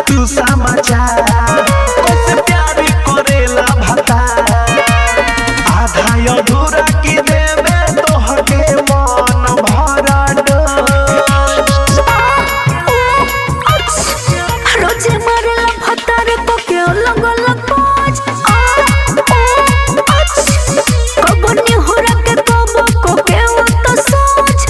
तू समाचार कैसे प्यार करेला भता आधा अधूरा की देवे तोहके मन भरा रोजे मारेला भतार को के अलग अलग पाँच कबनी हो रखे कब को के वो तो सोच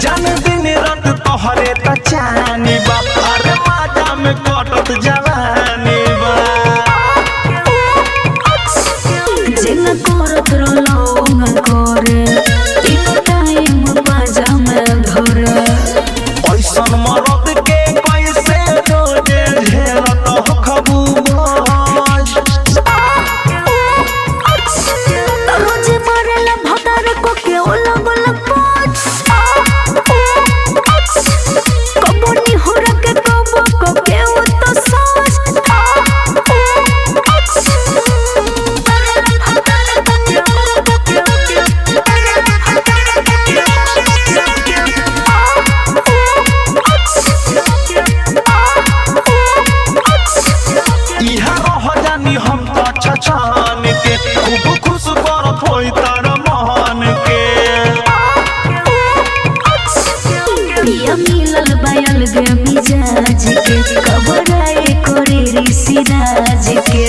जान दिन रात तोहरे त चानी बा अरे माजा में कटत जवानी बा जिन करत रलो न करे तीन टाइम बाजा में धरे ऐसन मरद के कैसे रोजे झेलत खबू बाज रोजे मारेला भतार को के अलग अलग पाँच कबनी हो रखे कब को के वो तो सोच इहा रह जानी हम तो छछान के खूब खुश करत होई तार मान के पिया मिलल बायल गे मिजाज के कबराए करे ऋषि राज के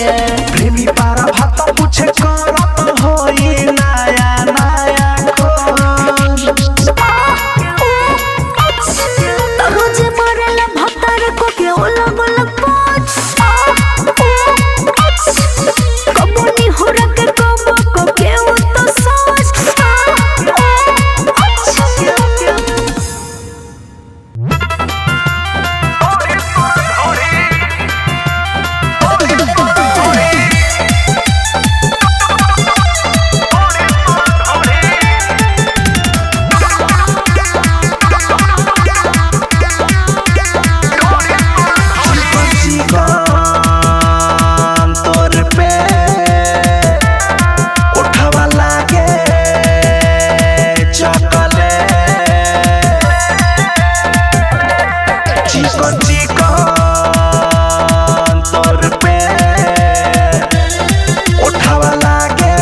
प्रेमी पारा भात पूछे करत होई नया नया खोज रोजे मारेला भतार को के अलग अलग पाँच कबनी हो रखे कब को के वो तो सोच तोर पे उठवा लागे चकले चिकन चिकन तोर पे उठवा लागे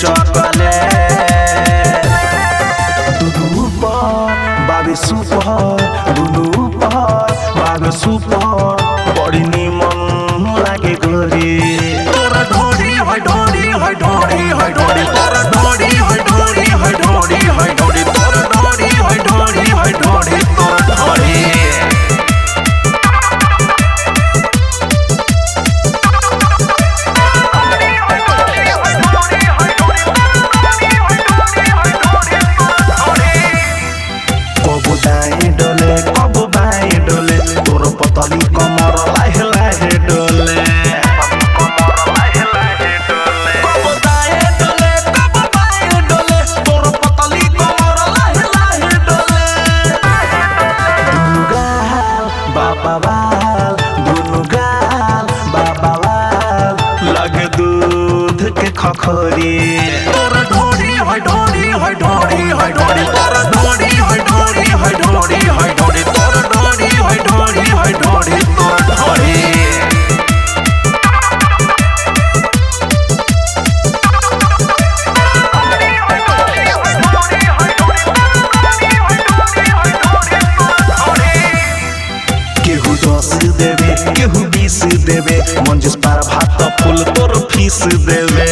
चकले दुदू पर बाबे सुपर दुदू पर बाबे सुपर बड़ी निमन लागे गोरी तोरा ढोरी है ढोरी है ढोरी है ढोरी तोरा ढोरी है ढोरी है ढोरी है ढोरी तोरा ढोरी है ढोरी है ढोरी तोरा ढोरी कबू दाएं डोले कबू बाएं डोले तोर पतली कमर लाहे लाहे डोले कबू दाएं डोले कबू बाएं डोले तोर पतली कमर लाहे लाहे डोले दुनु गाल बाबा बाल दुनु गाल बाबा बाल लगे दूध के खखोरी तोर ढोरी है ढोरी है ढोरी है ढोरी तोर ढोरी है ढोरी है ढोरी है ढोरी तोर ढोरी है ढोरी है ढोरी तोर ढोरी केहू 10 देवे केहू 20 देवे मंजिस पार भात फूल तोर फीस देवे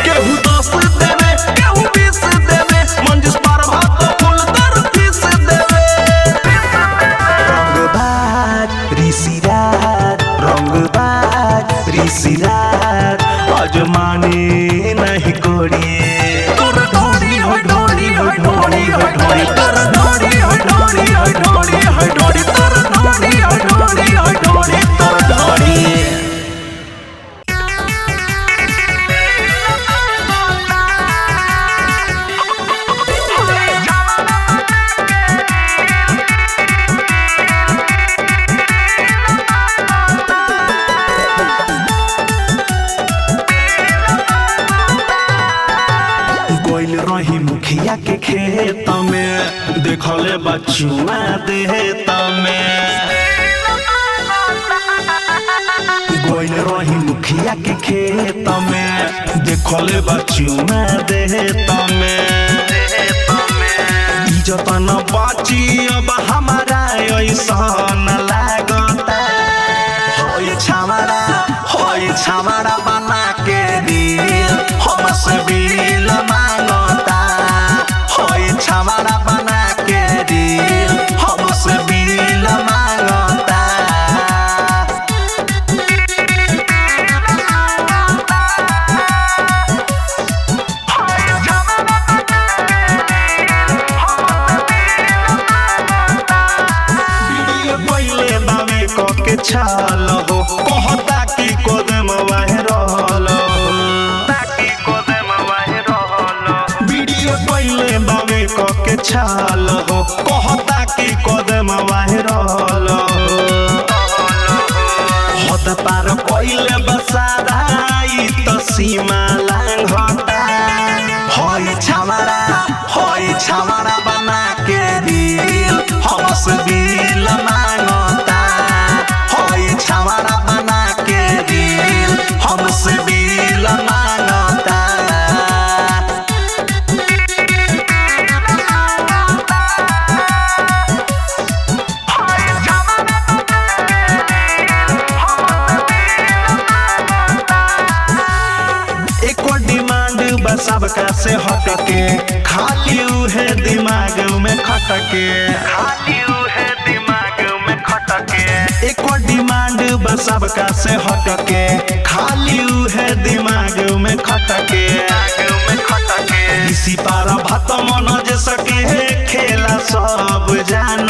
केहू 10 देवे केहू 20 देवे मंजिस पार भात फूल तोर फीस देवे रंगबाज ऋषिराज रंगबाज ऋषिराज अजमानी नहीं कोड़ी तोर ढोरी है ढोरी है ढोरी है ढोरी तोर ढोरी है ढोरी है ढोरी है ढोरी तोर ढोरी है ढोरी है ढोरी तोर ढोरी देखले बचुआ दे तमे गोइल रही मुखिया के खेत में देखले बचुआ दे तमे इज्जत न बची अब हमारा ऐसन लागता होई छावड़ा बना के दिल हमसे बिल मांगता होई छावड़ा बना के दिल हमसे बिल मांगता के छाल हो कहता कि कदम वायरल वीडियो पहले बावे के छाल हो कहता कि कदम वायरल हद पार कइले बसाराई त सीमा लांघता होई छावड़ा बना के दिल हमसे बिल मांगता छावड़ा बना के दिल हमसे बिल मांगता एको डिमांड बस सबका से हटके खाली है दिमाग में खटके एको डिमांड बस सबका से हटके खाली है दिमाग में खटके इसी पार भात मन जे सके खेला सब जान